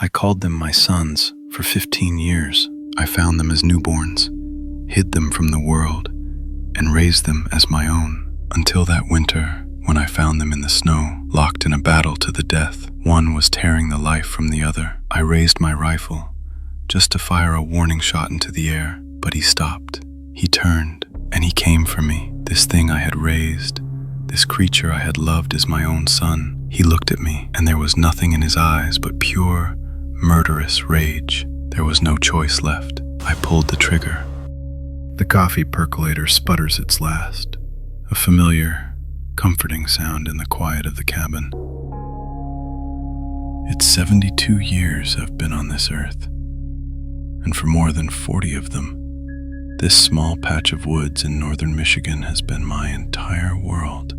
I called them my sons for 15 years. I found them as newborns, hid them from the world, and raised them as my own, until that winter when I found them in the snow, locked in a battle to the death. One was tearing the life from the other. I raised my rifle just to fire a warning shot into the air, but he stopped. He turned, and he came for me, this thing I had raised, this creature I had loved as my own son. He looked at me, and there was nothing in his eyes but pure, murderous rage. There was no choice left. I pulled the trigger. The coffee percolator sputters its last, a familiar, comforting sound in the quiet of the cabin. It's 72 years I've been on this earth, and for more than 40 of them, this small patch of woods in northern Michigan has been my entire world.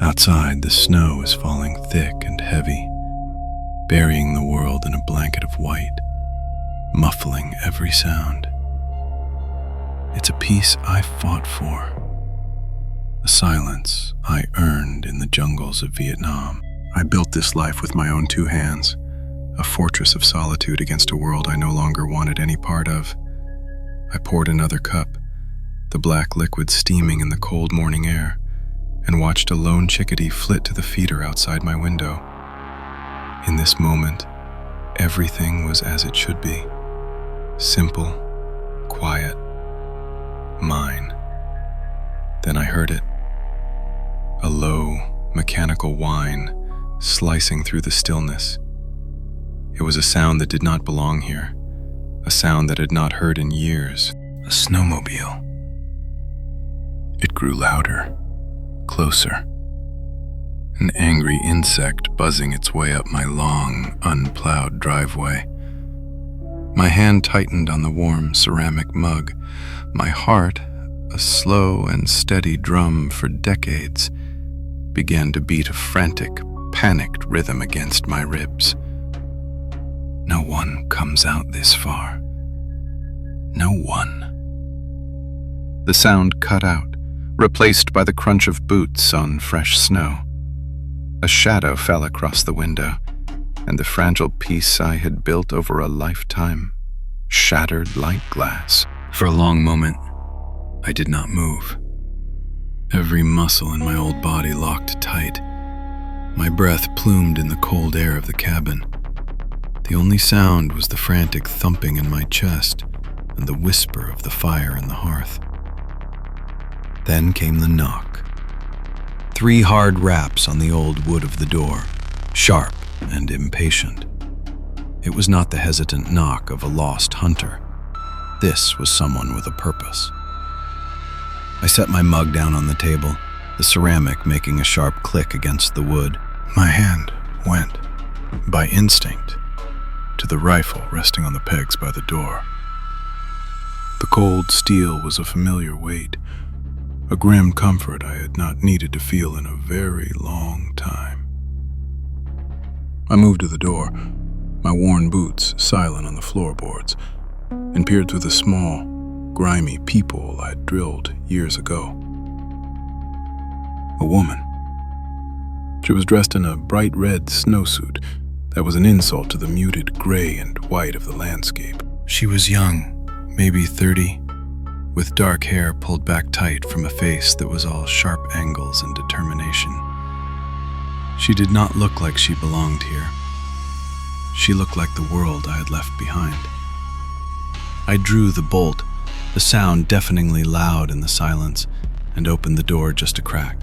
Outside, the snow is falling thick and heavy, burying the world in a blanket of white, muffling every sound. It's a peace I fought for, a silence I earned in the jungles of Vietnam. I built this life with my own two hands, a fortress of solitude against a world I no longer wanted any part of. I poured another cup, the black liquid steaming in the cold morning air, and watched a lone chickadee flit to the feeder outside my window. In this moment, everything was as it should be. Simple, quiet, mine. Then I heard it. A low, mechanical whine slicing through the stillness. It was a sound that did not belong here, a sound that I had not heard in years. A snowmobile. It grew louder, closer. An angry insect buzzing its way up my long, unplowed driveway. My hand tightened on the warm ceramic mug. My heart, a slow and steady drum for decades, began to beat a frantic, panicked rhythm against my ribs. No one comes out this far. No one. The sound cut out, replaced by the crunch of boots on fresh snow. A shadow fell across the window, and the fragile peace I had built over a lifetime shattered like glass. For a long moment, I did not move. Every muscle in my old body locked tight. My breath plumed in the cold air of the cabin. The only sound was the frantic thumping in my chest and the whisper of the fire in the hearth. Then came the knock. 3 hard raps on the old wood of the door, sharp and impatient. It was not the hesitant knock of a lost hunter. This was someone with a purpose. I set my mug down on the table, the ceramic making a sharp click against the wood. My hand went, by instinct, to the rifle resting on the pegs by the door. The cold steel was a familiar weight, a grim comfort I had not needed to feel in a very long time. I moved to the door, my worn boots silent on the floorboards, and peered through the small, grimy peephole I'd drilled years ago. A woman. She was dressed in a bright red snowsuit that was an insult to the muted gray and white of the landscape. She was young, maybe 30, with dark hair pulled back tight from a face that was all sharp angles and determination. She did not look like she belonged here. She looked like the world I had left behind. I drew the bolt, the sound deafeningly loud in the silence, and opened the door just a crack,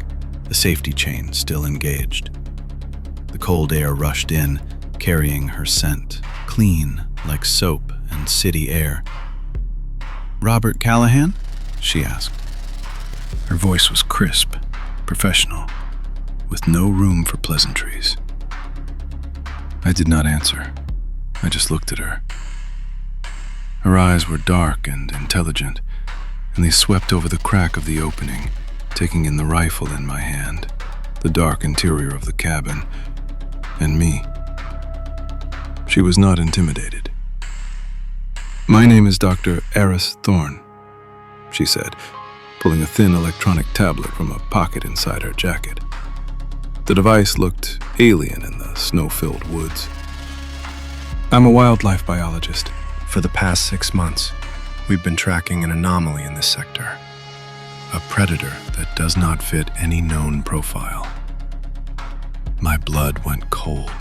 the safety chain still engaged. The cold air rushed in, carrying her scent, clean like soap and city air. "Robert Callahan?" she asked. Her voice was crisp, professional, with no room for pleasantries. I did not answer. I just looked at her. Her eyes were dark and intelligent, and they swept over the crack of the opening, taking in the rifle in my hand, the dark interior of the cabin, and me. She was not intimidated. "My name is Dr. Eris Thorne," she said, pulling a thin electronic tablet from a pocket inside her jacket. The device looked alien in the snow-filled woods. I'm a wildlife biologist. For the past 6 months, we've been tracking an anomaly in this sector. A predator that does not fit any known profile. My blood went cold.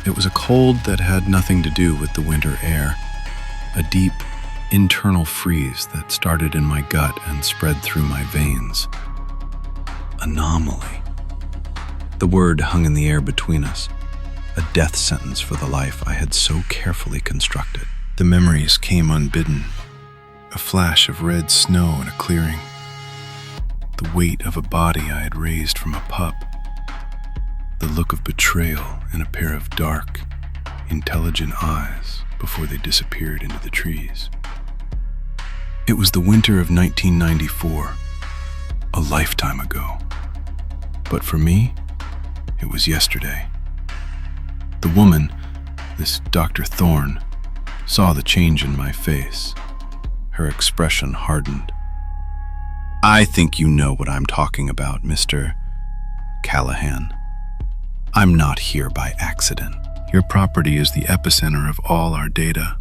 It was a cold that had nothing to do with the winter air. A deep, internal freeze that started in my gut and spread through my veins. Anomaly. The word hung in the air between us. A death sentence for the life I had so carefully constructed. The memories came unbidden. A flash of red snow in a clearing. The weight of a body I had raised from a pup. The look of betrayal in a pair of dark, intelligent eyes before they disappeared into the trees. It was the winter of 1994, a lifetime ago. But for me, it was yesterday. The woman, this Dr. Thorne, saw the change in my face. Her expression hardened. I think you know what I'm talking about, Mr. Callahan. I'm not here by accident. Your property is the epicenter of all our data.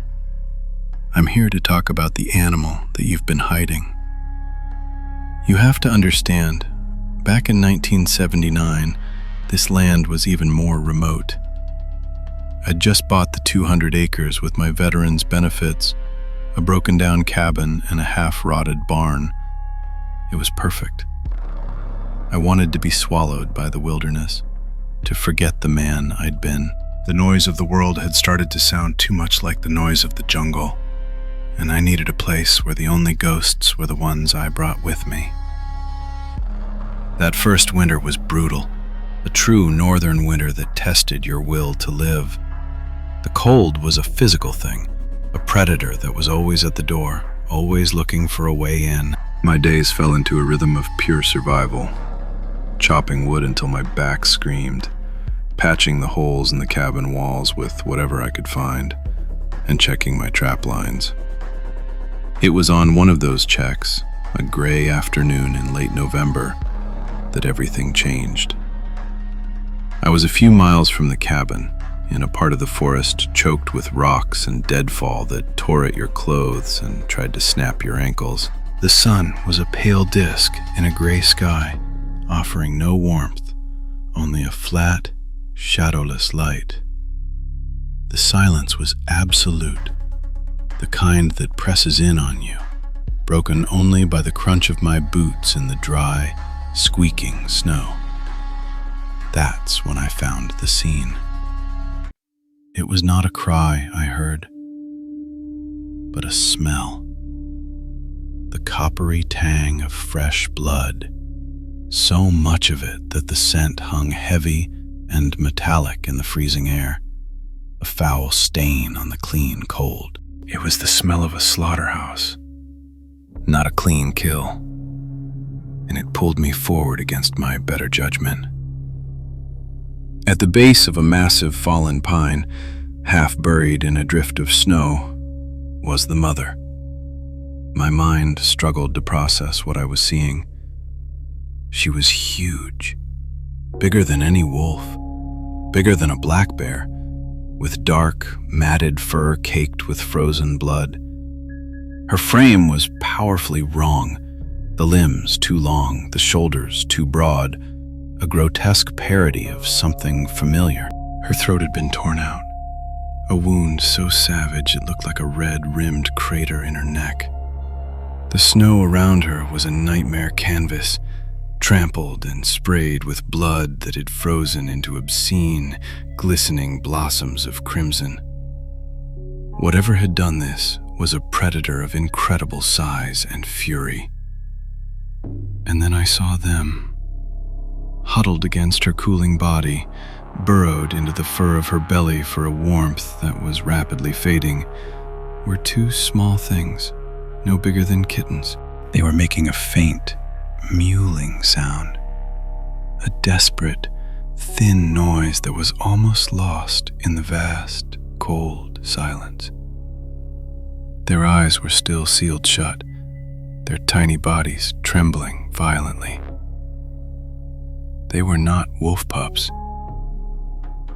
I'm here to talk about the animal that you've been hiding. You have to understand, back in 1979, this land was even more remote. I'd just bought the 200 acres with my veterans' benefits, a broken-down cabin and a half-rotted barn. It was perfect. I wanted to be swallowed by the wilderness, to forget the man I'd been. The noise of the world had started to sound too much like the noise of the jungle, and I needed a place where the only ghosts were the ones I brought with me. That first winter was brutal, a true northern winter that tested your will to live. The cold was a physical thing, a predator that was always at the door, always looking for a way in. My days fell into a rhythm of pure survival, chopping wood until my back screamed, patching the holes in the cabin walls with whatever I could find, and checking my trap lines. It was on one of those checks, a gray afternoon in late November, that everything changed. I was a few miles from the cabin, in a part of the forest choked with rocks and deadfall that tore at your clothes and tried to snap your ankles. The sun was a pale disk in a gray sky, offering no warmth, only a flat, shadowless light. The silence was absolute, the kind that presses in on you, broken only by the crunch of my boots in the dry, squeaking snow. That's when I found the scene. It was not a cry I heard, but a smell. The coppery tang of fresh blood, so much of it that the scent hung heavy and metallic in the freezing air, a foul stain on the clean cold. It was the smell of a slaughterhouse, not a clean kill, and it pulled me forward against my better judgment. At the base of a massive fallen pine, half buried in a drift of snow, was the mother. My mind struggled to process what I was seeing. She was huge, bigger than any wolf, bigger than a black bear, with dark, matted fur caked with frozen blood. Her frame was powerfully wrong, the limbs too long, the shoulders too broad, a grotesque parody of something familiar. Her throat had been torn out, a wound so savage it looked like a red-rimmed crater in her neck. The snow around her was a nightmare canvas, trampled and sprayed with blood that had frozen into obscene, glistening blossoms of crimson. Whatever had done this was a predator of incredible size and fury. And then I saw them, huddled against her cooling body, burrowed into the fur of her belly for a warmth that was rapidly fading, were two small things, no bigger than kittens. They were making a faint, mewling sound, a desperate, thin noise that was almost lost in the vast, cold silence. Their eyes were still sealed shut, their tiny bodies trembling violently. They were not wolf pups.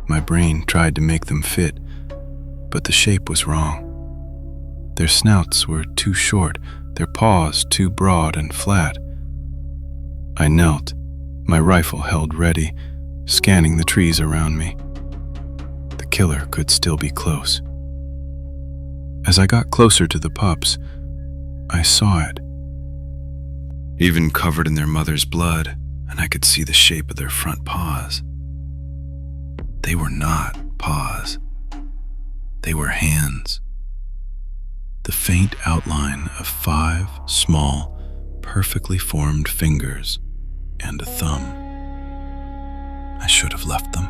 My brain tried to make them fit but the shape was wrong. Their snouts were too short, their paws too broad and flat. I knelt, my rifle held ready, scanning the trees around me. The killer could still be close. As I got closer to the pups, I saw it. Even covered in their mother's blood, and I could see the shape of their front paws. They were not paws. They were hands. The faint outline of 5 small, perfectly formed fingers and a thumb. I should have left them.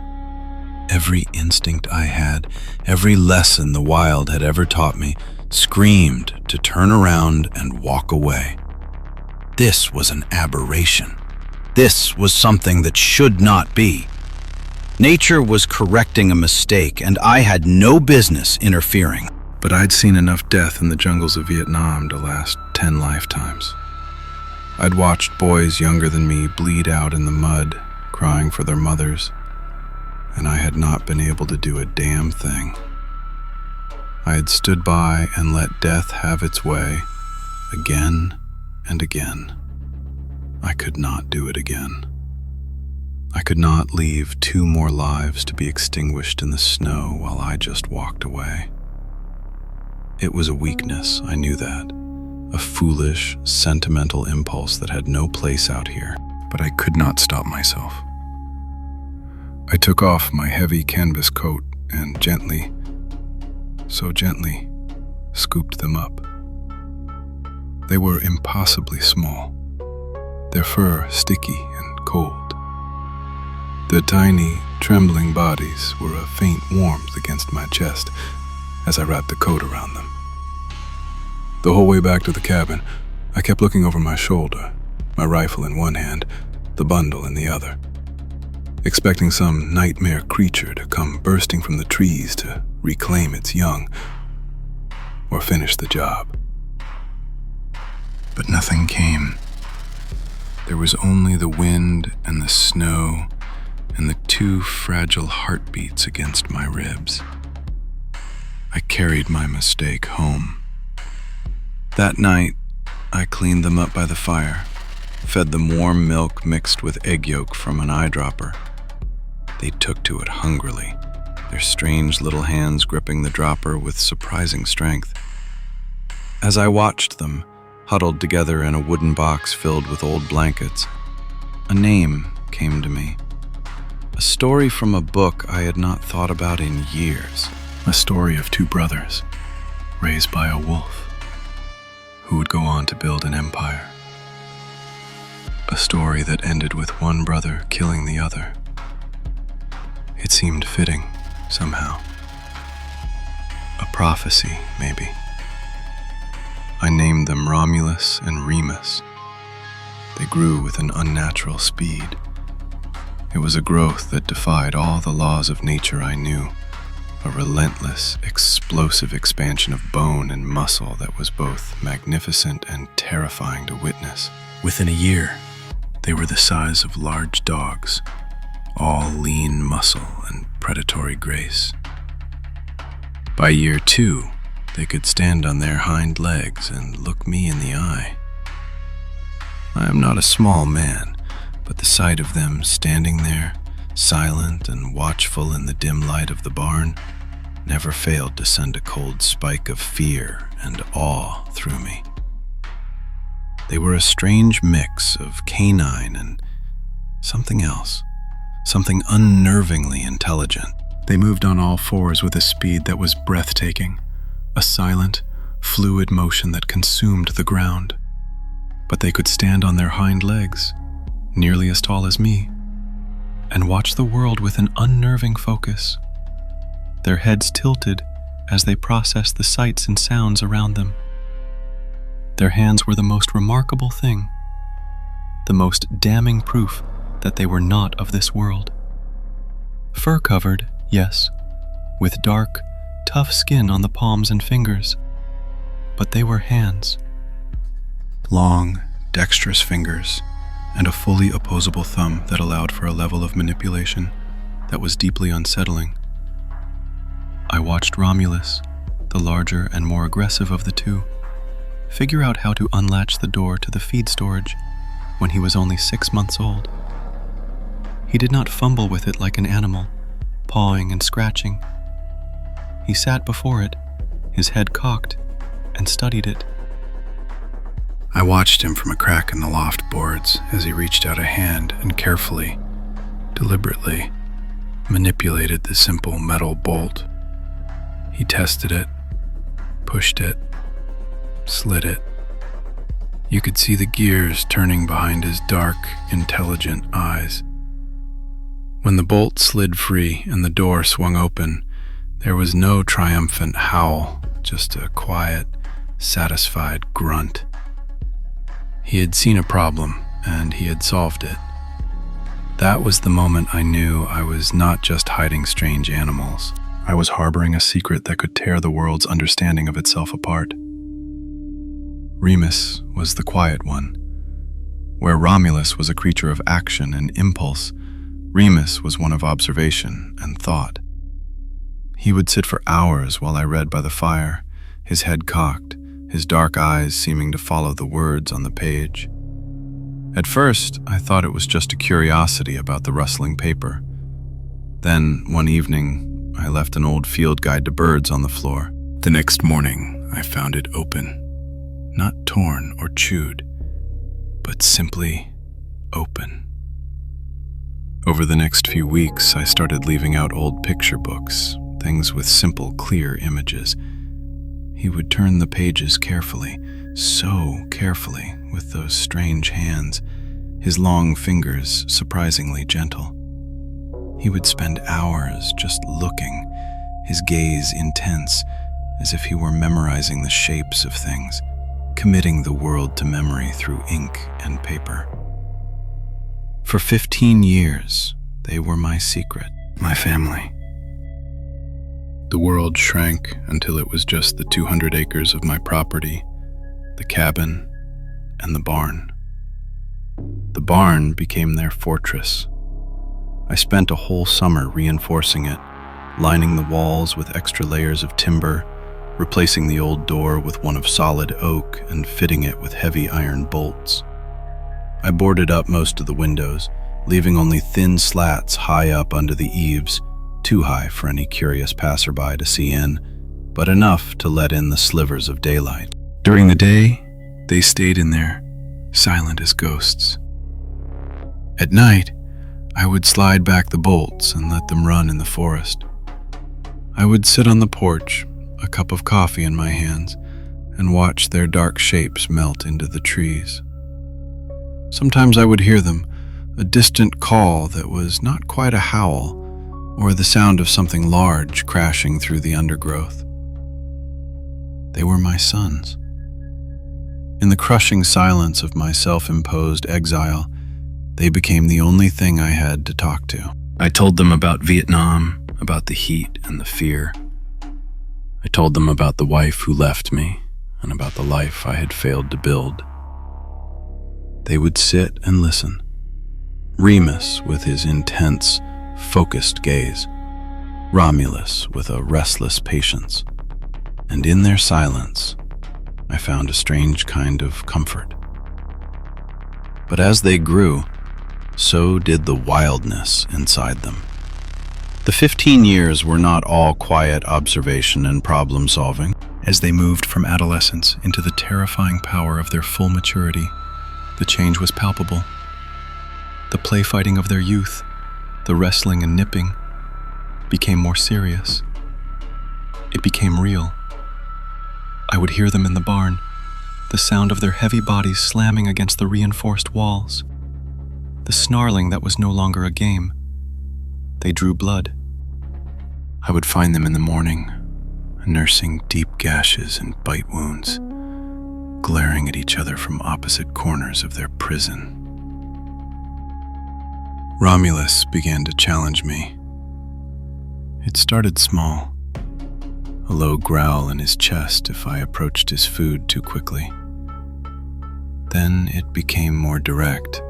Every instinct I had, every lesson the wild had ever taught me, screamed to turn around and walk away. This was an aberration. This was something that should not be. Nature was correcting a mistake, and I had no business interfering. But I'd seen enough death in the jungles of Vietnam to last 10 lifetimes. I'd watched boys younger than me bleed out in the mud, crying for their mothers, and I had not been able to do a damn thing. I had stood by and let death have its way, again and again. I could not do it again. I could not leave 2 more lives to be extinguished in the snow while I just walked away. It was a weakness, I knew that. A foolish, sentimental impulse that had no place out here, but I could not stop myself. I took off my heavy canvas coat and gently, so gently, scooped them up. They were impossibly small, their fur sticky and cold. Their tiny, trembling bodies were a faint warmth against my chest as I wrapped the coat around them. The whole way back to the cabin, I kept looking over my shoulder, my rifle in one hand, the bundle in the other, expecting some nightmare creature to come bursting from the trees to reclaim its young or finish the job. But nothing came. There was only the wind and the snow and the 2 fragile heartbeats against my ribs. I carried my mistake home. That night, I cleaned them up by the fire, fed them warm milk mixed with egg yolk from an eyedropper. They took to it hungrily, their strange little hands gripping the dropper with surprising strength. As I watched them, huddled together in a wooden box filled with old blankets, a name came to me. A story from a book I had not thought about in years. A story of 2 brothers, raised by a wolf, who would go on to build an empire. A story that ended with one brother killing the other. It seemed fitting, somehow. A prophecy, maybe. I named them Romulus and Remus. They grew with an unnatural speed. It was a growth that defied all the laws of nature I knew. A relentless, explosive expansion of bone and muscle that was both magnificent and terrifying to witness. Within a year, they were the size of large dogs, all lean muscle and predatory grace. By year 2, they could stand on their hind legs and look me in the eye. I am not a small man, but the sight of them standing there, silent and watchful in the dim light of the barn, never failed to send a cold spike of fear and awe through me. They were a strange mix of canine and something else, something unnervingly intelligent. They moved on all 4s with a speed that was breathtaking, a silent, fluid motion that consumed the ground. But they could stand on their hind legs, nearly as tall as me, and watch the world with an unnerving focus. Their heads tilted as they processed the sights and sounds around them. Their hands were the most remarkable thing, the most damning proof that they were not of this world. Fur-covered, yes, with dark, tough skin on the palms and fingers, but they were hands. Long, dexterous fingers, and a fully opposable thumb that allowed for a level of manipulation that was deeply unsettling. I watched Romulus, the larger and more aggressive of the two, figure out how to unlatch the door to the feed storage when he was only 6 months old. He did not fumble with it like an animal, pawing and scratching. He sat before it, his head cocked, and studied it. I watched him from a crack in the loft boards as he reached out a hand and carefully, deliberately, manipulated the simple metal bolt. He tested it, pushed it, slid it. You could see the gears turning behind his dark, intelligent eyes. When the bolt slid free and the door swung open, there was no triumphant howl, just a quiet, satisfied grunt. He had seen a problem, and he had solved it. That was the moment I knew I was not just hiding strange animals. I was harboring a secret that could tear the world's understanding of itself apart. Remus was the quiet one. Where Romulus was a creature of action and impulse, Remus was one of observation and thought. He would sit for hours while I read by the fire, his head cocked, his dark eyes seeming to follow the words on the page. At first, I thought it was just a curiosity about the rustling paper. Then, one evening, I left an old field guide to birds on the floor. The next morning, I found it open. Not torn or chewed, but simply open. Over the next few weeks, I started leaving out old picture books, things with simple, clear images. He would turn the pages carefully, so carefully, with those strange hands, his long fingers surprisingly gentle. He would spend hours just looking, his gaze intense, as if he were memorizing the shapes of things, committing the world to memory through ink and paper. For 15 years, they were my secret, my family. The world shrank until it was just the 200 acres of my property, the cabin, and the barn. The barn became their fortress. I spent a whole summer reinforcing it, lining the walls with extra layers of timber, replacing the old door with one of solid oak and fitting it with heavy iron bolts. I boarded up most of the windows, leaving only thin slats high up under the eaves, too high for any curious passerby to see in, but enough to let in the slivers of daylight. During the day, they stayed in there, silent as ghosts. At night, I would slide back the bolts and let them run in the forest. I would sit on the porch, a cup of coffee in my hands, and watch their dark shapes melt into the trees. Sometimes I would hear them, a distant call that was not quite a howl, or the sound of something large crashing through the undergrowth. They were my sons. In the crushing silence of my self-imposed exile, they became the only thing I had to talk to. I told them about Vietnam, about the heat and the fear. I told them about the wife who left me and about the life I had failed to build. They would sit and listen. Remus with his intense, focused gaze, Romulus with a restless patience, and in their silence, I found a strange kind of comfort. But as they grew, so did the wildness inside them. The 15 years were not all quiet observation and problem solving. As they moved from adolescence into the terrifying power of their full maturity, the change was palpable. The play fighting of their youth, the wrestling and nipping, became more serious. It became real. I would hear them in the barn, the sound of their heavy bodies slamming against the reinforced walls, the snarling that was no longer a game. They drew blood. I would find them in the morning, nursing deep gashes and bite wounds, glaring at each other from opposite corners of their prison. Romulus began to challenge me. It started small, a low growl in his chest if I approached his food too quickly. Then it became more direct.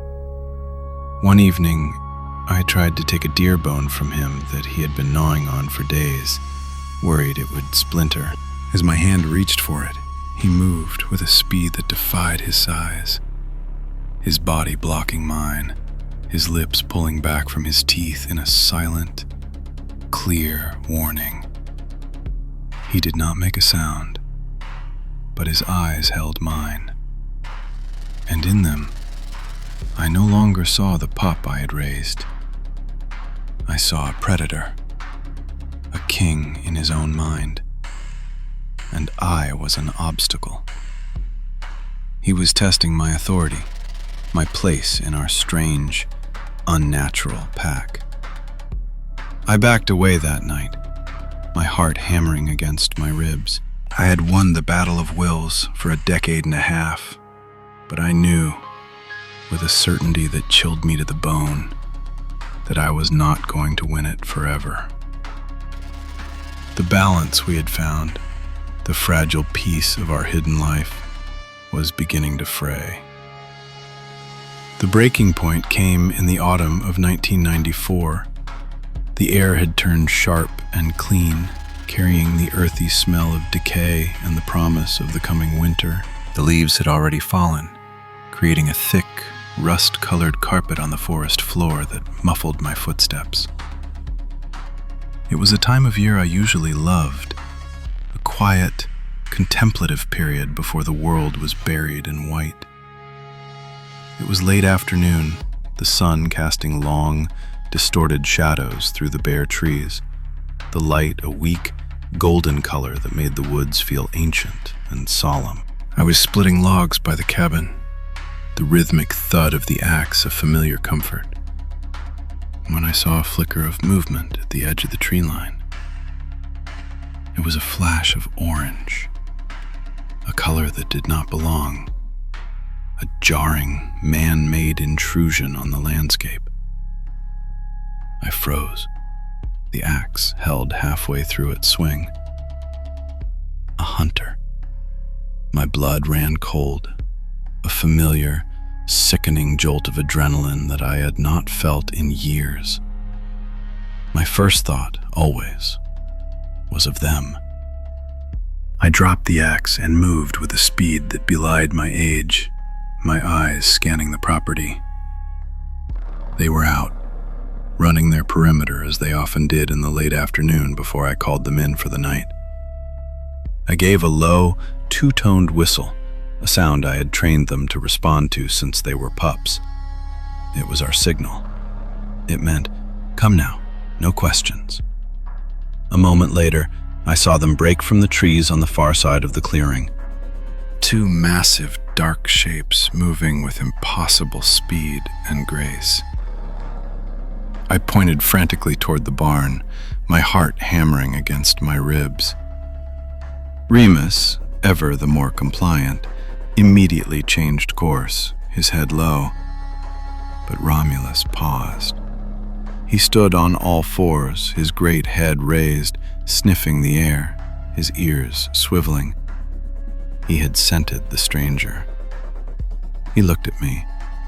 One evening, I tried to take a deer bone from him that he had been gnawing on for days, worried it would splinter. As my hand reached for it, he moved with a speed that defied his size, his body blocking mine, his lips pulling back from his teeth in a silent, clear warning. He did not make a sound, but his eyes held mine, and in them, I no longer saw the pup I had raised. I saw a predator, a king in his own mind, and I was an obstacle. He was testing my authority, my place in our strange, unnatural pack. I backed away that night, my heart hammering against my ribs. I had won the battle of wills for a decade and a half, but I knew, with a certainty that chilled me to the bone, that I was not going to win it forever. The balance we had found, the fragile piece of our hidden life, was beginning to fray. The breaking point came in the autumn of 1994. The air had turned sharp and clean, carrying the earthy smell of decay and the promise of the coming winter. The leaves had already fallen, creating a thick, rust-colored carpet on the forest floor that muffled my footsteps. It was a time of year I usually loved, a quiet, contemplative period before the world was buried in white. It was late afternoon, the sun casting long, distorted shadows through the bare trees, the light a weak, golden color that made the woods feel ancient and solemn. I was splitting logs by the cabin, the rhythmic thud of the axe a familiar comfort, when I saw a flicker of movement at the edge of the tree line. It was a flash of orange, a color that did not belong, a jarring, man-made intrusion on the landscape. I froze, the axe held halfway through its swing. A hunter. My blood ran cold, a familiar, sickening jolt of adrenaline that I had not felt in years. My first thought, always, was of them. I dropped the axe and moved with a speed that belied my age, my eyes scanning the property. They were out, running their perimeter as they often did in the late afternoon before I called them in for the night. I gave a low, two-toned whistle, a sound I had trained them to respond to since they were pups. It was our signal. It meant, "Come now, no questions." A moment later, I saw them break from the trees on the far side of the clearing. Two massive, dark shapes moving with impossible speed and grace. I pointed frantically toward the barn, my heart hammering against my ribs. Remus, ever the more compliant, immediately changed course, his head low. But Romulus paused. He stood on all fours, his great head raised, sniffing the air, his ears swiveling. He had scented the stranger. He looked at me,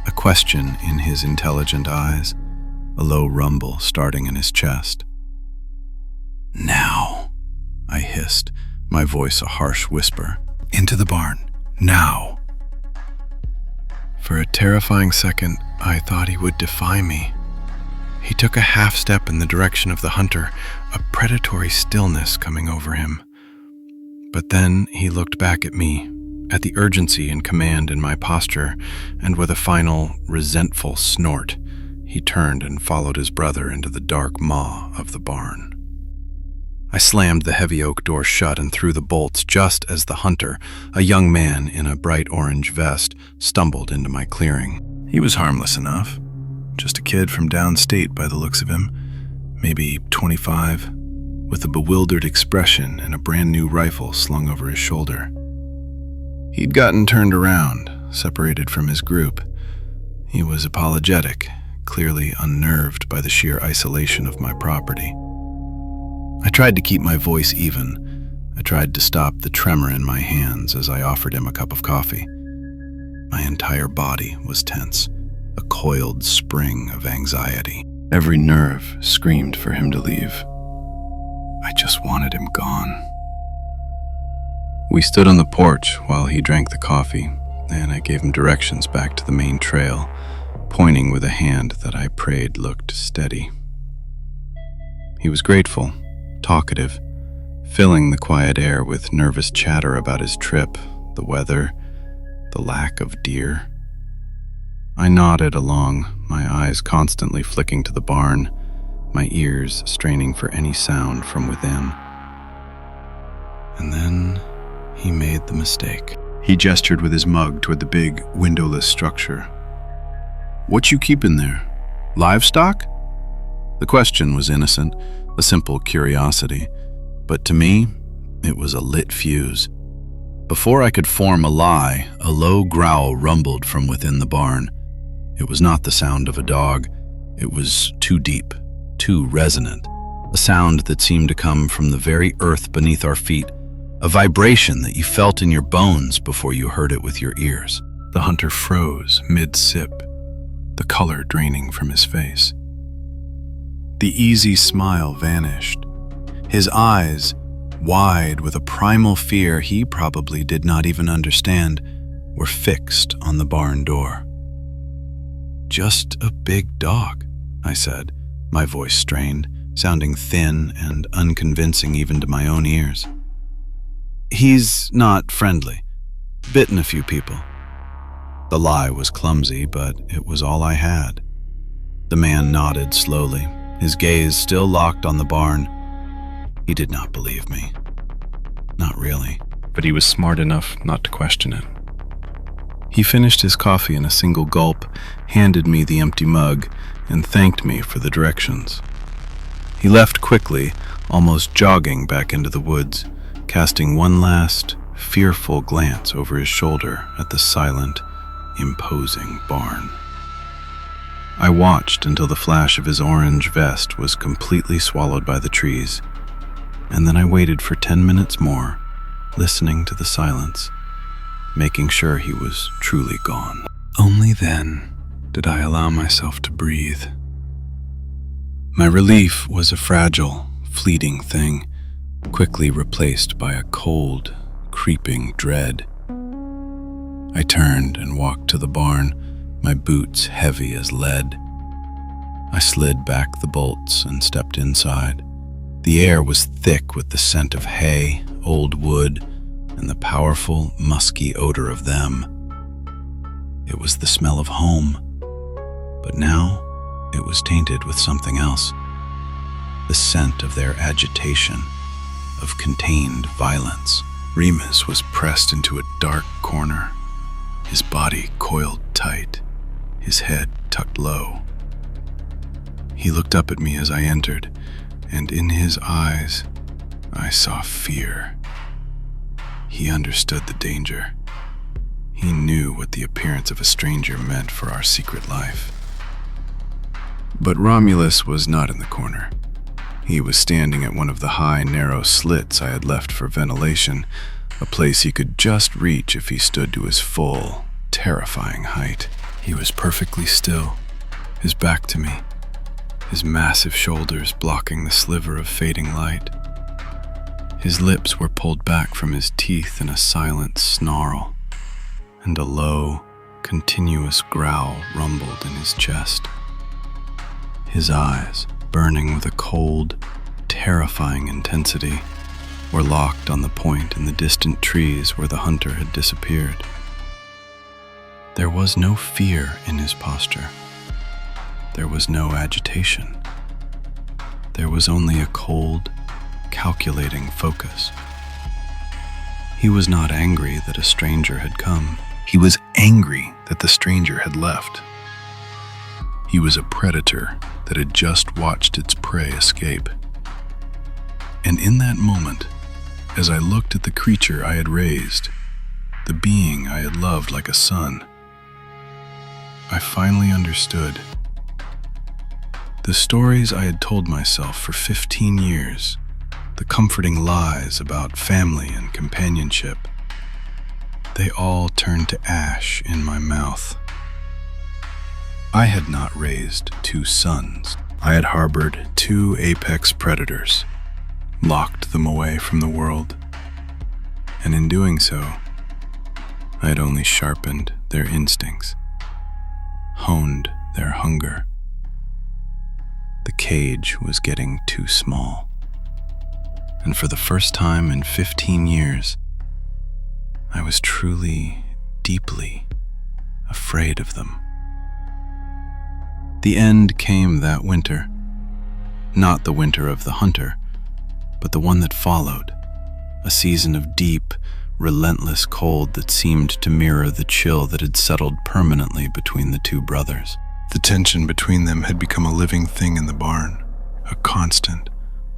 a question in his intelligent eyes, a low rumble starting in his chest. "Now," I hissed, my voice a harsh whisper. "Into the barn, now." For a terrifying second, I thought he would defy me. He took a half step in the direction of the hunter, a predatory stillness coming over him. But then he looked back at me, at the urgency and command in my posture, and with a final, resentful snort, he turned and followed his brother into the dark maw of the barn. I slammed the heavy oak door shut and threw the bolts just as the hunter, a young man in a bright orange vest, stumbled into my clearing. He was harmless enough, just a kid from downstate by the looks of him, maybe 25, with a bewildered expression and a brand new rifle slung over his shoulder. He'd gotten turned around, separated from his group. He was apologetic, clearly unnerved by the sheer isolation of my property. I tried to keep my voice even. I tried to stop the tremor in my hands as I offered him a cup of coffee. My entire body was tense, a coiled spring of anxiety. Every nerve screamed for him to leave. I just wanted him gone. We stood on the porch while he drank the coffee, and I gave him directions back to the main trail, pointing with a hand that I prayed looked steady. He was grateful, talkative, filling the quiet air with nervous chatter about his trip, the weather, the lack of deer. I nodded along, my eyes constantly flicking to the barn, my ears straining for any sound from within. And then he made the mistake. He gestured with his mug toward the big, windowless structure. "What you keep in there? Livestock?" The question was innocent, a simple curiosity, but to me, it was a lit fuse. Before I could form a lie, a low growl rumbled from within the barn. It was not the sound of a dog. It was too deep, too resonant, a sound that seemed to come from the very earth beneath our feet, a vibration that you felt in your bones before you heard it with your ears. The hunter froze mid-sip, the color draining from his face. The easy smile vanished. His eyes, wide with a primal fear he probably did not even understand, were fixed on the barn door. "Just a big dog," I said, my voice strained, sounding thin and unconvincing even to my own ears. "He's not friendly. Bitten a few people." The lie was clumsy, but it was all I had. The man nodded slowly, his gaze still locked on the barn. He did not believe me. Not really. But he was smart enough not to question it. He finished his coffee in a single gulp, handed me the empty mug, and thanked me for the directions. He left quickly, almost jogging back into the woods, casting one last, fearful glance over his shoulder at the silent, imposing barn. I watched until the flash of his orange vest was completely swallowed by the trees, and then I waited for 10 minutes more, listening to the silence, making sure he was truly gone. Only then did I allow myself to breathe. My relief was a fragile, fleeting thing, quickly replaced by a cold, creeping dread. I turned and walked to the barn, my boots heavy as lead. I slid back the bolts and stepped inside. The air was thick with the scent of hay, old wood, and the powerful, musky odor of them. It was the smell of home, but now it was tainted with something else. The scent of their agitation, of contained violence. Remus was pressed into a dark corner, his body coiled tight, his head tucked low. He looked up at me as I entered, and in his eyes, I saw fear. He understood the danger. He knew what the appearance of a stranger meant for our secret life. But Romulus was not in the corner. He was standing at one of the high, narrow slits I had left for ventilation, a place he could just reach if he stood to his full, terrifying height. He was perfectly still, his back to me, his massive shoulders blocking the sliver of fading light. His lips were pulled back from his teeth in a silent snarl, and a low, continuous growl rumbled in his chest. His eyes, burning with a cold, terrifying intensity, were locked on the point in the distant trees where the hunter had disappeared. There was no fear in his posture. There was no agitation. There was only a cold, calculating focus. He was not angry that a stranger had come. He was angry that the stranger had left. He was a predator that had just watched its prey escape. And in that moment, as I looked at the creature I had raised, the being I had loved like a son, I finally understood. The stories I had told myself for 15 years, the comforting lies about family and companionship, they all turned to ash in my mouth. I had not raised 2 sons. I had harbored 2 apex predators, locked them away from the world. And in doing so, I had only sharpened their instincts, honed their hunger. The cage was getting too small. And for the first time in 15 years, I was truly, deeply afraid of them. The end came that winter. Not the winter of the hunter, but the one that followed. A season of deep, relentless cold that seemed to mirror the chill that had settled permanently between the two brothers. The tension between them had become a living thing in the barn, a constant,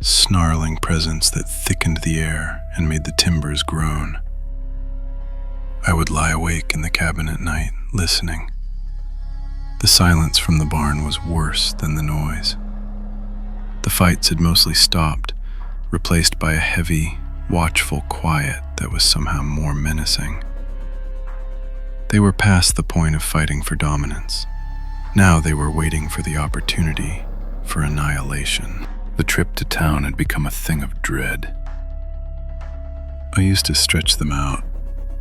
snarling presence that thickened the air and made the timbers groan. I would lie awake in the cabin at night, listening. The silence from the barn was worse than the noise. The fights had mostly stopped, replaced by a heavy, watchful quiet that was somehow more menacing. They were past the point of fighting for dominance. Now they were waiting for the opportunity for annihilation. The trip to town had become a thing of dread. I used to stretch them out,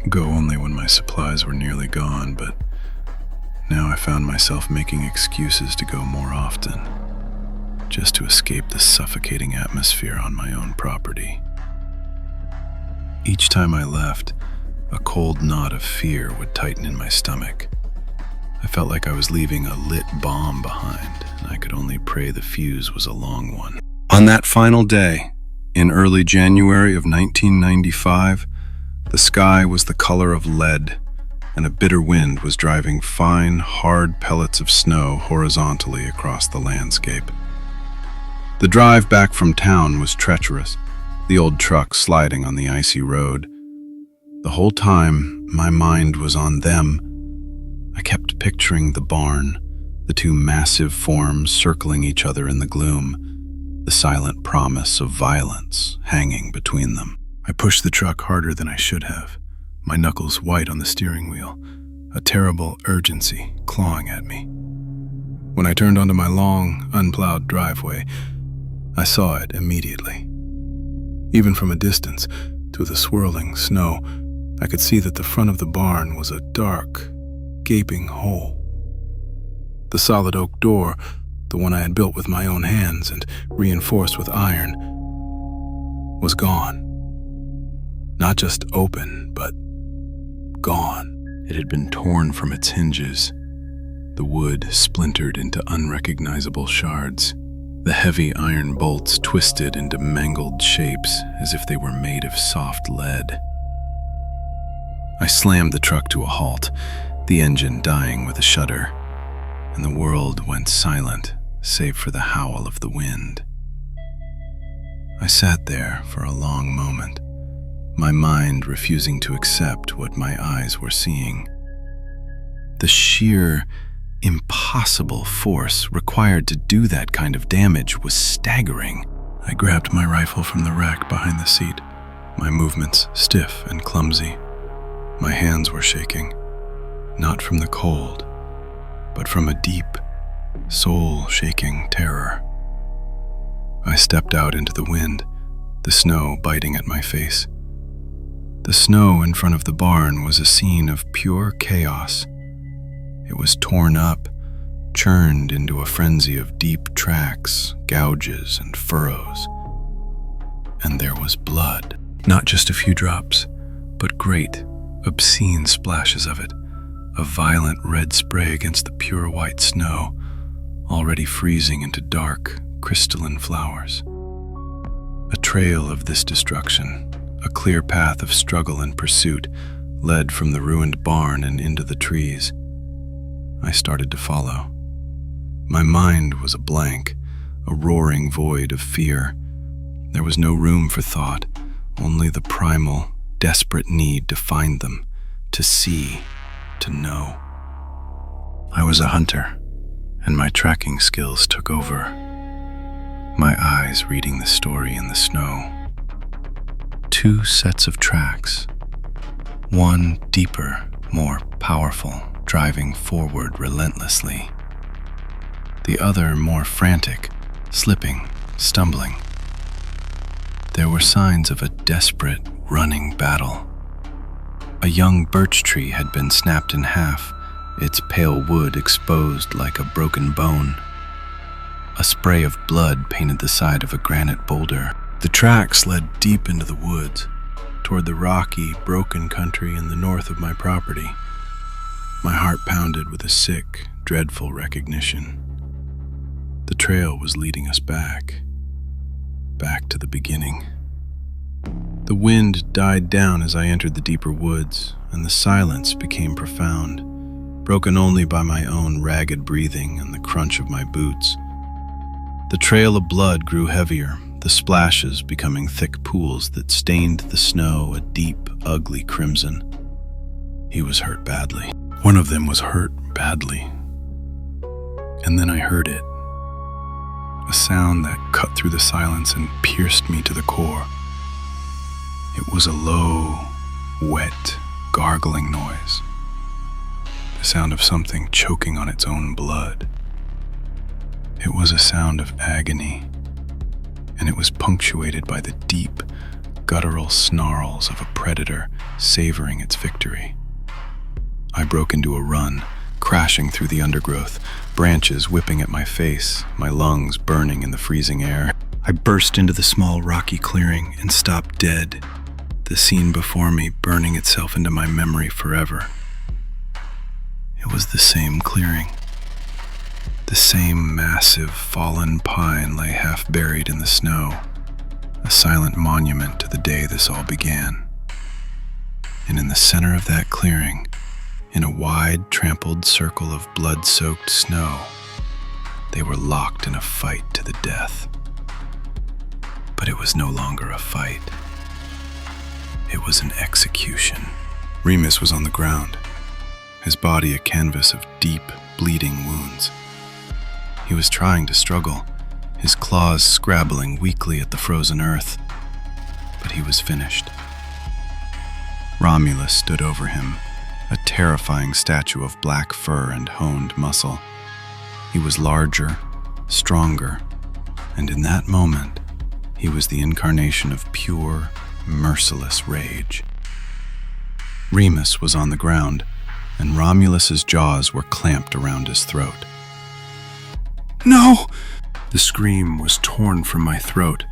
go only when my supplies were nearly gone, but now I found myself making excuses to go more often, just to escape the suffocating atmosphere on my own property. Each time I left, a cold knot of fear would tighten in my stomach. I felt like I was leaving a lit bomb behind, and I could only pray the fuse was a long one. On that final day, in early January of 1995, the sky was the color of lead, and a bitter wind was driving fine, hard pellets of snow horizontally across the landscape. The drive back from town was treacherous, the old truck sliding on the icy road. The whole time, my mind was on them. I kept picturing the barn, the two massive forms circling each other in the gloom, the silent promise of violence hanging between them. I pushed the truck harder than I should have, my knuckles white on the steering wheel, a terrible urgency clawing at me. When I turned onto my long, unplowed driveway, I saw it immediately. Even from a distance, through the swirling snow, I could see that the front of the barn was a dark, gaping hole. The solid oak door, the one I had built with my own hands and reinforced with iron, was gone. Not just open, but gone. It had been torn from its hinges, the wood splintered into unrecognizable shards, the heavy iron bolts twisted into mangled shapes as if they were made of soft lead. I slammed the truck to a halt, the engine dying with a shudder, and the world went silent save for the howl of the wind. I sat there for a long moment, my mind refusing to accept what my eyes were seeing. The sheer, impossible force required to do that kind of damage was staggering. I grabbed my rifle from the rack behind the seat, my movements stiff and clumsy. My hands were shaking, not from the cold, but from a deep, soul-shaking terror. I stepped out into the wind, the snow biting at my face. The snow in front of the barn was a scene of pure chaos. It was torn up, churned into a frenzy of deep tracks, gouges, and furrows. And there was blood. Not just a few drops, but great, obscene splashes of it, a violent red spray against the pure white snow, already freezing into dark, crystalline flowers. A trail of this destruction, a clear path of struggle and pursuit, led from the ruined barn and into the trees. I started to follow. My mind was a blank, a roaring void of fear. There was no room for thought, only the primal, desperate need to find them, to see, to know. I was a hunter, and my tracking skills took over, my eyes reading the story in the snow. Two sets of tracks, one deeper, more powerful, driving forward relentlessly. The other more frantic, slipping, stumbling. There were signs of a desperate, running battle. A young birch tree had been snapped in half, its pale wood exposed like a broken bone. A spray of blood painted the side of a granite boulder. The tracks led deep into the woods, toward the rocky, broken country in the north of my property. My heart pounded with a sick, dreadful recognition. The trail was leading us back to the beginning. The wind died down as I entered the deeper woods, and the silence became profound, broken only by my own ragged breathing and the crunch of my boots. The trail of blood grew heavier, the splashes becoming thick pools that stained the snow a deep, ugly crimson. He was hurt badly. One of them was hurt badly. And then I heard it. A sound that cut through the silence and pierced me to the core. It was a low, wet, gargling noise. The sound of something choking on its own blood. It was a sound of agony, and it was punctuated by the deep, guttural snarls of a predator savoring its victory. I broke into a run, crashing through the undergrowth, branches whipping at my face, my lungs burning in the freezing air. I burst into the small rocky clearing and stopped dead, the scene before me burning itself into my memory forever. It was the same clearing. The same massive fallen pine lay half buried in the snow, a silent monument to the day this all began. And in the center of that clearing, in a wide, trampled circle of blood-soaked snow, they were locked in a fight to the death. But it was no longer a fight. It was an execution. Remus was on the ground, his body a canvas of deep, bleeding wounds. He was trying to struggle, his claws scrabbling weakly at the frozen earth, but he was finished. Romulus stood over him, a terrifying statue of black fur and honed muscle. He was larger, stronger, and in that moment, he was the incarnation of pure, merciless rage. Remus was on the ground, and Romulus's jaws were clamped around his throat. "No!" The scream was torn from my throat,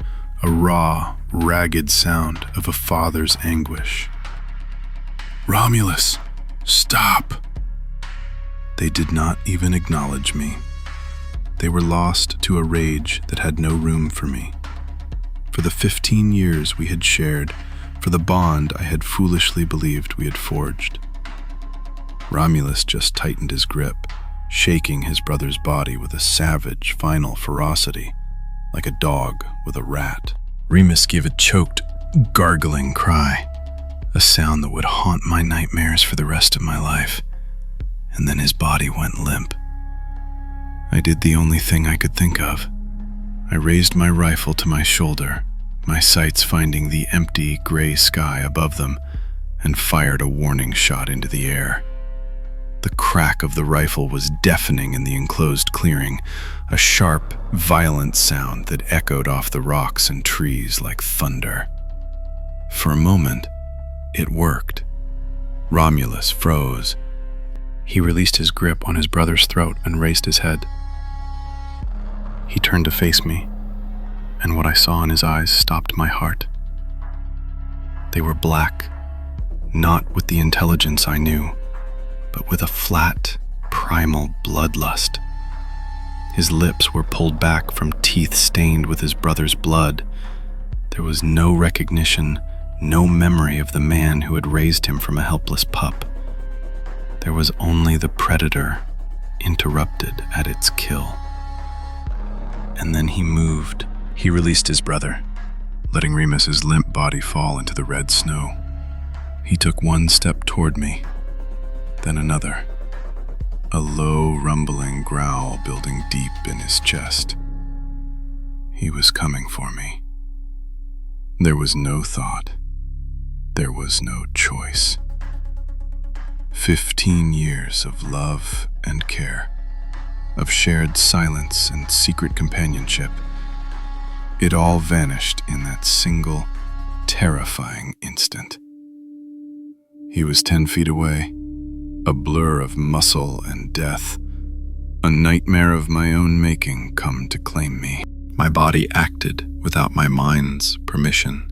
a raw, ragged sound of a father's anguish. "Romulus, stop!" They did not even acknowledge me. They were lost to a rage that had no room for me. For the 15 years we had shared, for the bond I had foolishly believed we had forged. Romulus just tightened his grip, shaking his brother's body with a savage, final ferocity, like a dog with a rat. Remus gave a choked, gargling cry, a sound that would haunt my nightmares for the rest of my life, and then his body went limp. I did the only thing I could think of. I raised my rifle to my shoulder, my sights finding the empty, gray sky above them, and fired a warning shot into the air. The crack of the rifle was deafening in the enclosed clearing, a sharp, violent sound that echoed off the rocks and trees like thunder. For a moment, it worked. Romulus froze. He released his grip on his brother's throat and raised his head. He turned to face me, and what I saw in his eyes stopped my heart. They were black, not with the intelligence I knew, but with a flat, primal bloodlust. His lips were pulled back from teeth stained with his brother's blood. There was no recognition, no memory of the man who had raised him from a helpless pup. There was only the predator, interrupted at its kill. And then he moved. He released his brother, letting Remus's limp body fall into the red snow. He took one step toward me, then another, a low, rumbling growl building deep in his chest. He was coming for me. There was no thought. There was no choice. 15 years of love and care, of shared silence and secret companionship, It all vanished in that single, terrifying instant. He was 10 feet away, a blur of muscle and death, a nightmare of my own making come to claim me. My body acted without my mind's permission.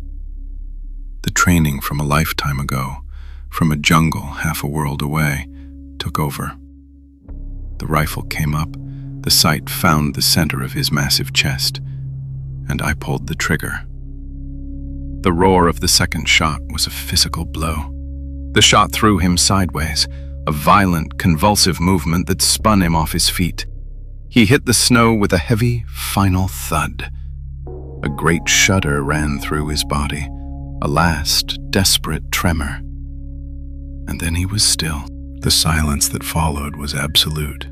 The training from a lifetime ago, from a jungle half a world away, took over. The rifle came up, the sight found the center of his massive chest, and I pulled the trigger. The roar of the second shot was a physical blow. The shot threw him sideways, a violent, convulsive movement that spun him off his feet. He hit the snow with a heavy, final thud. A great shudder ran through his body, a last, desperate tremor. And then he was still. The silence that followed was absolute.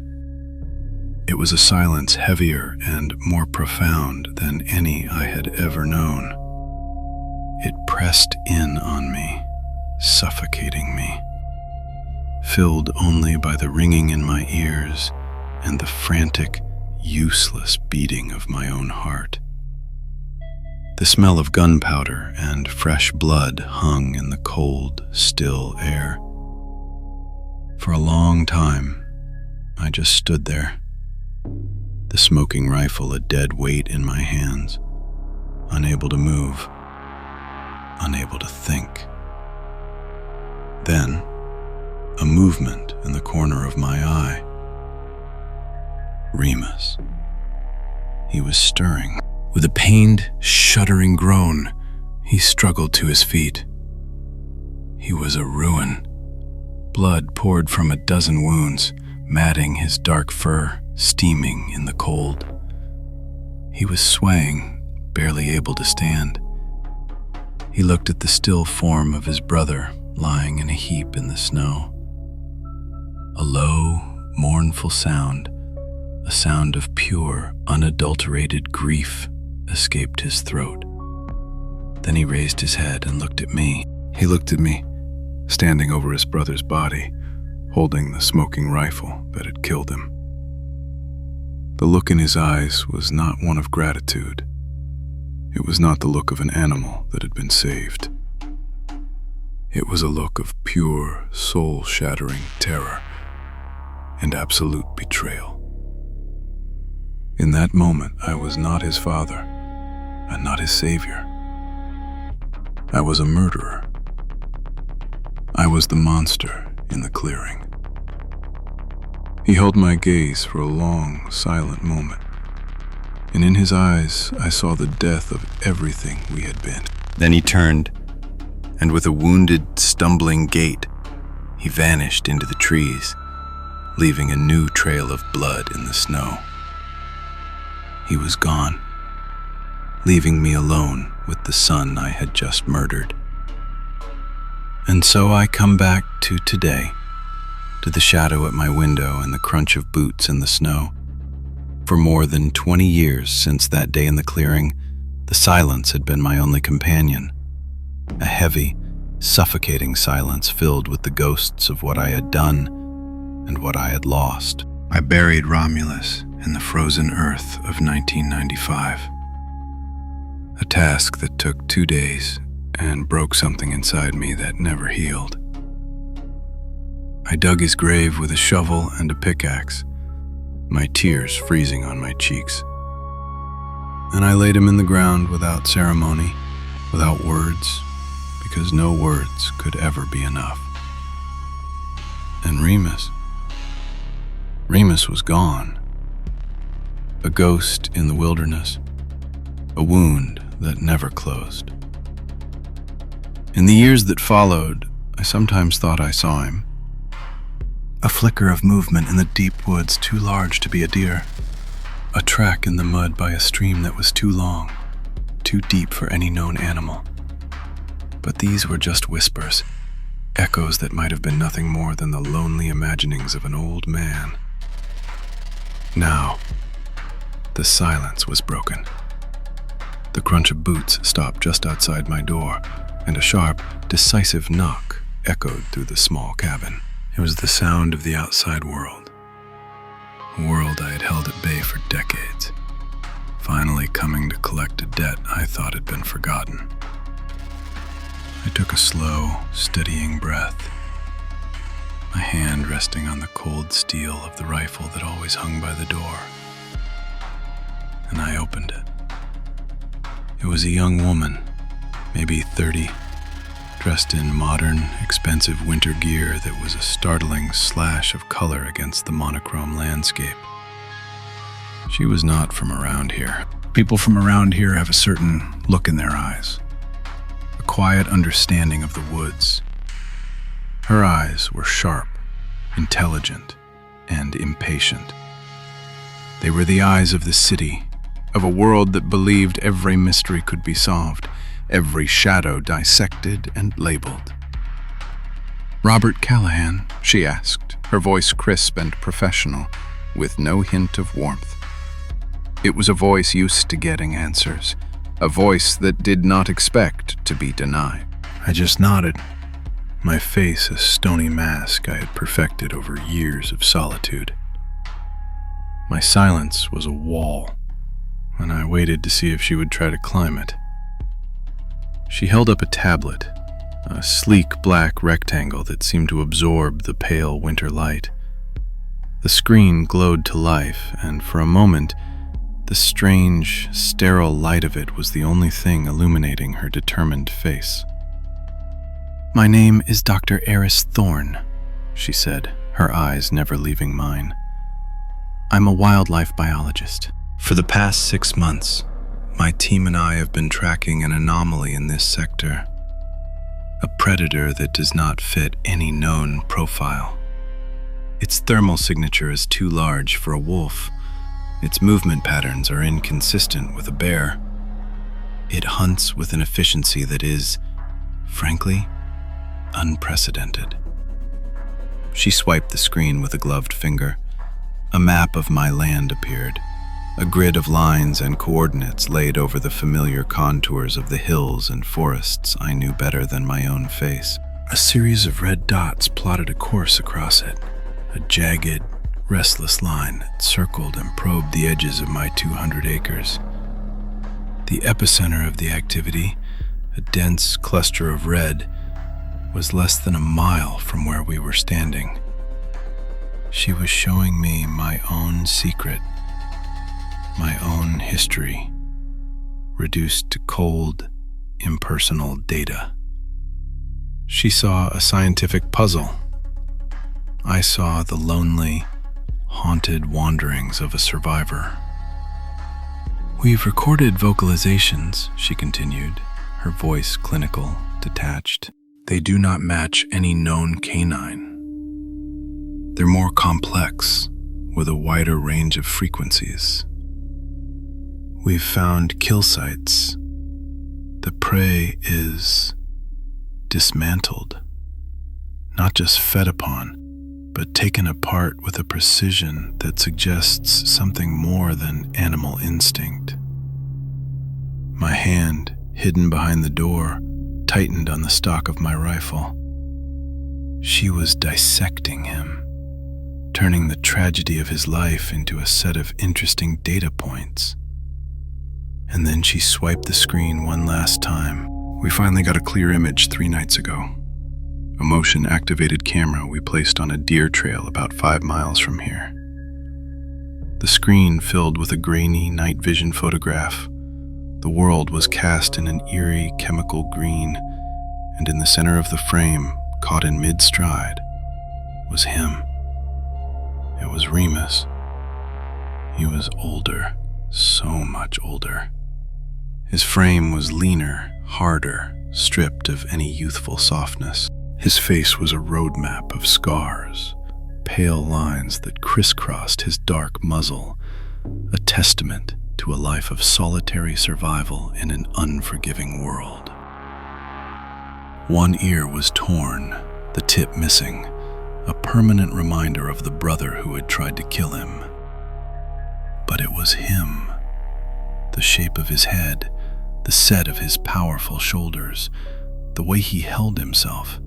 It was a silence heavier and more profound than any I had ever known. It pressed in on me, suffocating me, filled only by the ringing in my ears and the frantic, useless beating of my own heart. The smell of gunpowder and fresh blood hung in the cold, still air. For a long time, I just stood there, the smoking rifle a dead weight in my hands, unable to move, unable to think. Then, a movement in the corner of my eye. Remus. He was stirring. With a pained, shuddering groan, he struggled to his feet. He was a ruin. Blood poured from a dozen wounds, matting his dark fur, steaming in the cold. He was swaying, barely able to stand. He looked at the still form of his brother lying in a heap in the snow. A low, mournful sound, a sound of pure, unadulterated grief, escaped his throat. Then he raised his head and looked at me. He looked at me, standing over his brother's body, holding the smoking rifle that had killed him. The look in his eyes was not one of gratitude. It was not the look of an animal that had been saved. It was a look of pure, soul-shattering terror and absolute betrayal. In that moment, I was not his father and not his savior. I was a murderer. I was the monster in the clearing. He held my gaze for a long, silent moment, and in his eyes I saw the death of everything we had been. Then he turned, and with a wounded, stumbling gait, he vanished into the trees, leaving a new trail of blood in the snow. He was gone, leaving me alone with the son I had just murdered. And so I come back to today, to the shadow at my window and the crunch of boots in the snow. For more than 20 years since that day in the clearing, the silence had been my only companion. A heavy, suffocating silence filled with the ghosts of what I had done and what I had lost. I buried Romulus in the frozen earth of 1995. A task that took 2 days and broke something inside me that never healed. I dug his grave with a shovel and a pickaxe, my tears freezing on my cheeks. And I laid him in the ground without ceremony, without words, because no words could ever be enough. And Remus was gone. A ghost in the wilderness, a wound that never closed. In the years that followed, I sometimes thought I saw him. A flicker of movement in the deep woods too large to be a deer. A track in the mud by a stream that was too long, too deep for any known animal. But these were just whispers, echoes that might have been nothing more than the lonely imaginings of an old man. Now, the silence was broken. The crunch of boots stopped just outside my door, and a sharp, decisive knock echoed through the small cabin. It was the sound of the outside world, a world I had held at bay for decades, finally coming to collect a debt I thought had been forgotten. I took a slow, steadying breath, my hand resting on the cold steel of the rifle that always hung by the door, and I opened it. It was a young woman, maybe 30, dressed in modern, expensive winter gear that was a startling slash of color against the monochrome landscape. She was not from around here. People from around here have a certain look in their eyes, a quiet understanding of the woods. Her eyes were sharp, intelligent, and impatient. They were the eyes of the city, of a world that believed every mystery could be solved, every shadow dissected and labeled. "Robert Callahan?" she asked, her voice crisp and professional, with no hint of warmth. It was a voice used to getting answers, a voice that did not expect to be denied. I just nodded, my face a stony mask I had perfected over years of solitude. My silence was a wall, and I waited to see if she would try to climb it. She held up a tablet, a sleek black rectangle that seemed to absorb the pale winter light. The screen glowed to life, and for a moment, the strange, sterile light of it was the only thing illuminating her determined face. "My name is Dr. Eris Thorne," she said, her eyes never leaving mine. "I'm a wildlife biologist. For the past 6 months, my team and I have been tracking an anomaly in this sector, a predator that does not fit any known profile. Its thermal signature is too large for a wolf. Its movement patterns are inconsistent with a bear. It hunts with an efficiency that is, frankly, unprecedented." She swiped the screen with a gloved finger. A map of my land appeared, a grid of lines and coordinates laid over the familiar contours of the hills and forests I knew better than my own face. A series of red dots plotted a course across it, a jagged, restless line that circled and probed the edges of my 200 acres. The epicenter of the activity, a dense cluster of red, was less than a mile from where we were standing. She was showing me my own secret, my own history, reduced to cold, impersonal data. She saw a scientific puzzle. I saw the lonely, haunted wanderings of a survivor. "We've recorded vocalizations," she continued, her voice clinical, detached. "They do not match any known canine. They're more complex, with a wider range of frequencies. We've found kill sites. The prey is dismantled, not just fed upon, but taken apart with a precision that suggests something more than animal instinct." My hand, hidden behind the door, tightened on the stock of my rifle. She was dissecting him, turning the tragedy of his life into a set of interesting data points. And then she swiped the screen one last time. "We finally got a clear image 3 nights ago. A motion-activated camera we placed on a deer trail about 5 miles from here. The screen filled with a grainy night vision photograph. The world was cast in an eerie chemical green, and in the center of the frame, caught in mid-stride, was him. It was Remus. He was older, so much older. His frame was leaner, harder, stripped of any youthful softness. His face was a roadmap of scars, pale lines that crisscrossed his dark muzzle, a testament to a life of solitary survival in an unforgiving world. One ear was torn, the tip missing, a permanent reminder of the brother who had tried to kill him. But it was him. The shape of his head, the set of his powerful shoulders, the way he held himself,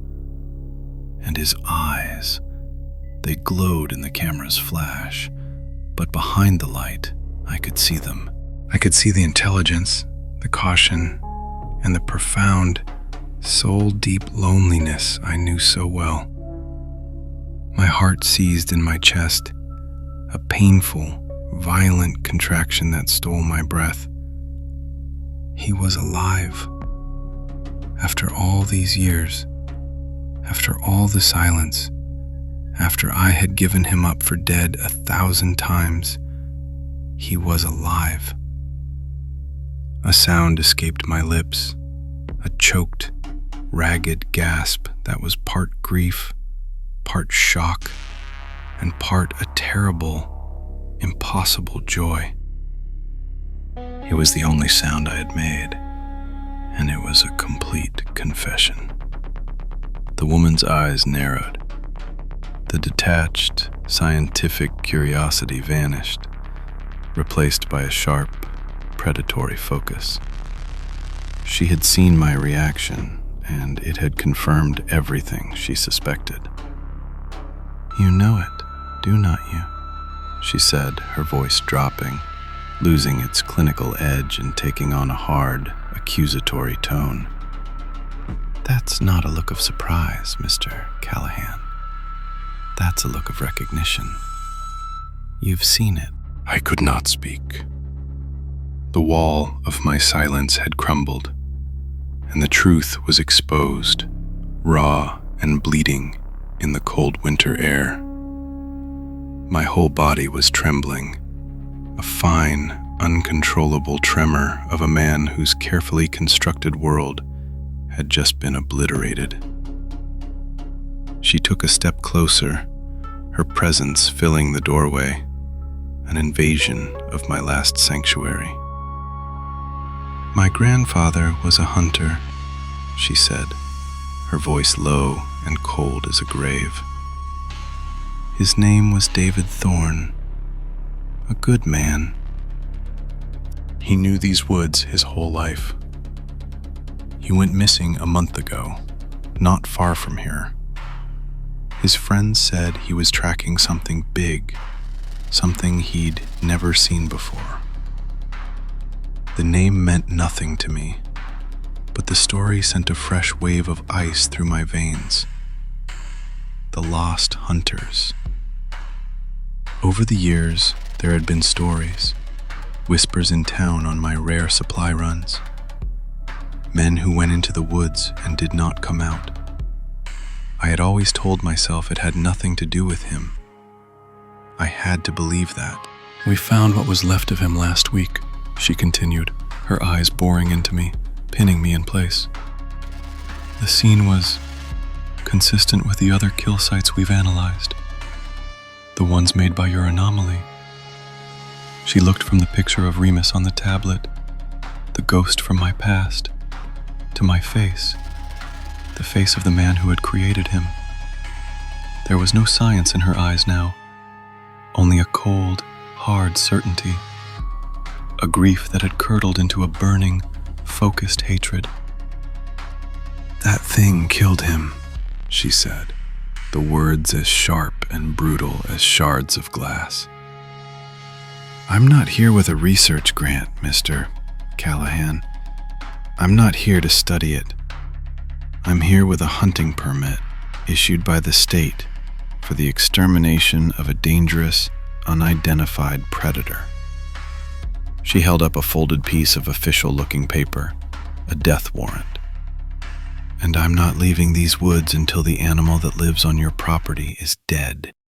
and his eyes. They glowed in the camera's flash, but behind the light, I could see them. I could see the intelligence, the caution, and the profound, soul-deep loneliness I knew so well. My heart seized in my chest, a painful, violent contraction that stole my breath. He was alive. After all these years, after all the silence, after I had given him up for dead 1,000 times, he was alive. A sound escaped my lips, a choked, ragged gasp that was part grief, part shock, and part a terrible, impossible joy. It was the only sound I had made, and it was a complete confession. The woman's eyes narrowed. The detached, scientific curiosity vanished, replaced by a sharp, predatory focus. She had seen my reaction, and it had confirmed everything she suspected. "You know it, do not you?" she said, her voice dropping, losing its clinical edge and taking on a hard, accusatory tone. "That's not a look of surprise, Mr. Callahan. That's a look of recognition. You've seen it." I could not speak. The wall of my silence had crumbled, and the truth was exposed, raw and bleeding in the cold winter air. My whole body was trembling, a fine, uncontrollable tremor of a man whose carefully constructed world had just been obliterated. She took a step closer, her presence filling the doorway, an invasion of my last sanctuary. "My grandfather was a hunter," she said, her voice low and cold as a grave. "His name was David Thorne, a good man. He knew these woods his whole life. He went missing a month ago, not far from here. His friends said he was tracking something big, something he'd never seen before. The name meant nothing to me, but the story sent a fresh wave of ice through my veins. The lost hunters. Over the years, there had been stories, whispers in town on my rare supply runs. Men who went into the woods and did not come out. I had always told myself it had nothing to do with him. I had to believe that. "We found what was left of him last week," she continued, her eyes boring into me, pinning me in place. "The scene was consistent with the other kill sites we've analyzed, the ones made by your anomaly." She looked from the picture of Remus on the tablet, the ghost from my past, to my face, the face of the man who had created him. There was no science in her eyes now, only a cold, hard certainty, a grief that had curdled into a burning, focused hatred. "That thing killed him," she said, the words as sharp and brutal as shards of glass. "I'm not here with a research grant, Mr. Callahan. I'm not here to study it. I'm here with a hunting permit issued by the state for the extermination of a dangerous, unidentified predator." She held up a folded piece of official-looking paper, a death warrant. "And I'm not leaving these woods until the animal that lives on your property is dead."